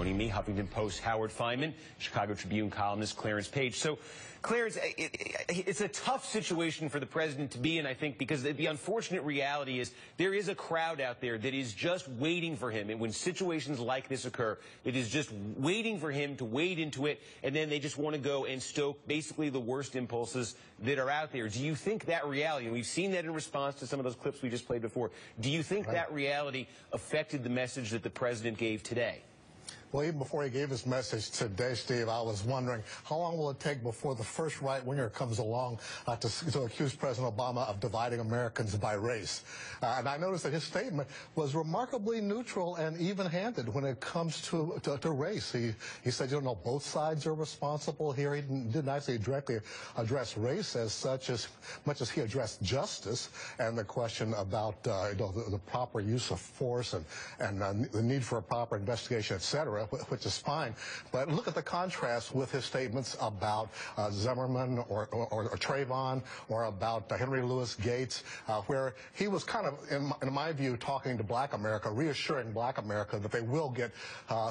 Joining me, Huffington Post Howard Fineman, Chicago Tribune columnist Clarence Page. So, Clarence, it's a tough situation for the president to be in, I think, because the unfortunate reality is there is a crowd out there that is just waiting for him. And when situations like this occur, it is just waiting for him to wade into it, and then they just want to go and stoke basically the worst impulses that are out there. Do you think that reality, and we've seen that in response to some of those clips we just played before, do you think that reality affected the message that the president gave today? Well, even before he gave his message today, Steve, I was wondering how long will it take before the first right-winger comes along to accuse President Obama of dividing Americans by race. And I noticed that his statement was remarkably neutral and even-handed when it comes to race. He said, you know, both sides are responsible here. He didn't actually directly address race as much as he addressed justice and the question about the proper use of force and the need for a proper investigation, et cetera, which is fine. But look at the contrast with his statements about Zimmerman or Trayvon or about Henry Louis Gates, where he was kind of, in my view, talking to Black America, reassuring Black America that they will get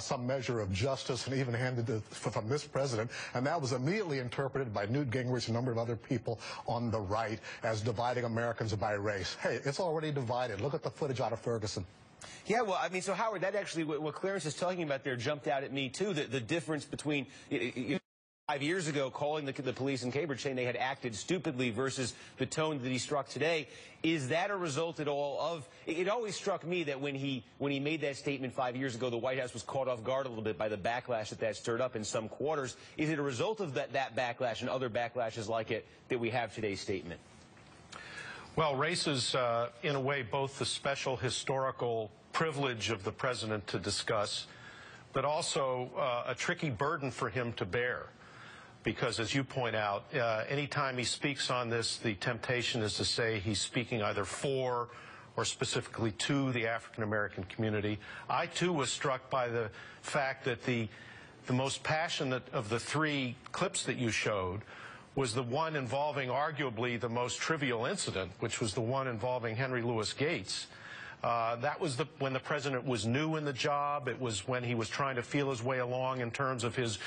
some measure of justice and even-handed from this president. And that was immediately interpreted by Newt Gingrich and a number of other people on the right as dividing Americans by race. Hey, it's already divided. Look at the footage out of Ferguson. Yeah, well, I mean, so Howard, that actually, what Clarence is talking about there jumped out at me, too, the difference between 5 years ago calling the police in Cambridge saying they had acted stupidly versus the tone that he struck today. Is that a result at all of, it always struck me that when he made that statement 5 years ago, the White House was caught off guard a little bit by the backlash that stirred up in some quarters. Is it a result of that backlash and other backlashes like it that we have today's statement? Well, race is, in a way, both the special historical privilege of the president to discuss, but also a tricky burden for him to bear. Because, as you point out, anytime he speaks on this, the temptation is to say he's speaking either for or specifically to the African-American community. I, too, was struck by the fact that the most passionate of the three clips that you showed was the one involving arguably the most trivial incident, which was the one involving Henry Louis Gates. That was when the president was new in the job. It was when he was trying to feel his way along in terms of his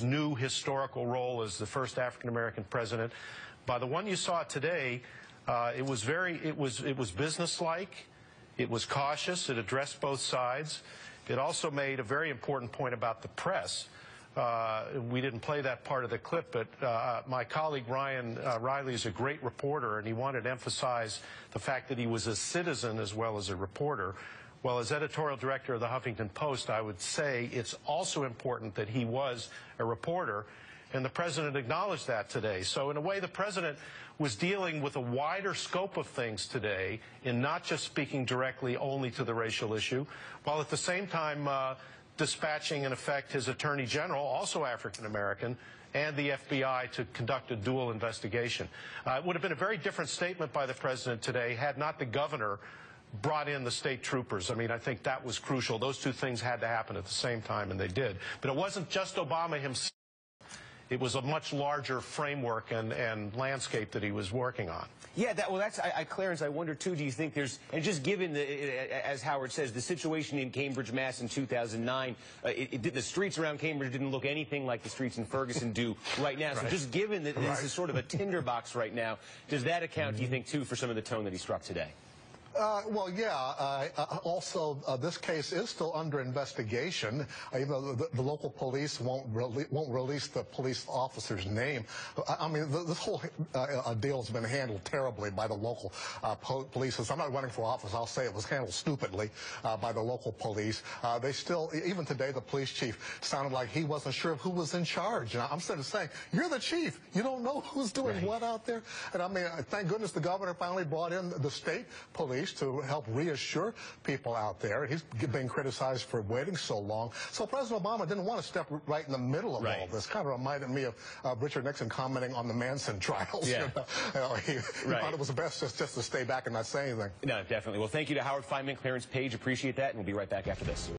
new historical role as the first African-American president. By the one you saw today, it was businesslike. It was cautious. It addressed both sides. It also made a very important point about the press. We didn't play that part of the clip, but my colleague Ryan Riley is a great reporter, and he wanted to emphasize the fact that he was a citizen as well as a reporter. Well, as editorial director of the Huffington Post, I would say it's also important that he was a reporter, and the president acknowledged that today. So in a way, the president was dealing with a wider scope of things today in not just speaking directly only to the racial issue, while at the same time dispatching, in effect, his attorney general, also African-American, and the FBI to conduct a dual investigation. It would have been a very different statement by the president today had not the governor brought in the state troopers. I mean, I think that was crucial. Those two things had to happen at the same time, and they did. But it wasn't just Obama himself. It was a much larger framework and landscape that he was working on. Yeah, Clarence, I wonder, too, do you think there's, and just given, as Howard says, the situation in Cambridge, Mass. in 2009, the streets around Cambridge didn't look anything like the streets in Ferguson do right now. So just given that this is sort of a tinderbox right now, does that account, do you think, too, for some of the tone that he struck today? Well, yeah. Also, this case is still under investigation. Even though the local police won't release the police officer's name. I mean, this whole deal has been handled terribly by the local police. Since I'm not running for office, I'll say it was handled stupidly by the local police. They still, even today, the police chief sounded like he wasn't sure of who was in charge. And I'm sort of saying, you're the chief. You don't know who's doing what out there. And I mean, thank goodness the governor finally brought in the state police to help reassure people out there. He's being criticized for waiting so long. So President Obama didn't want to step right in the middle of all this. Kind of reminded me of Richard Nixon commenting on the Manson trials. Yeah. He thought it was best just to stay back and not say anything. No, definitely. Well, thank you to Howard Fineman, Clarence Page. Appreciate that, and we'll be right back after this.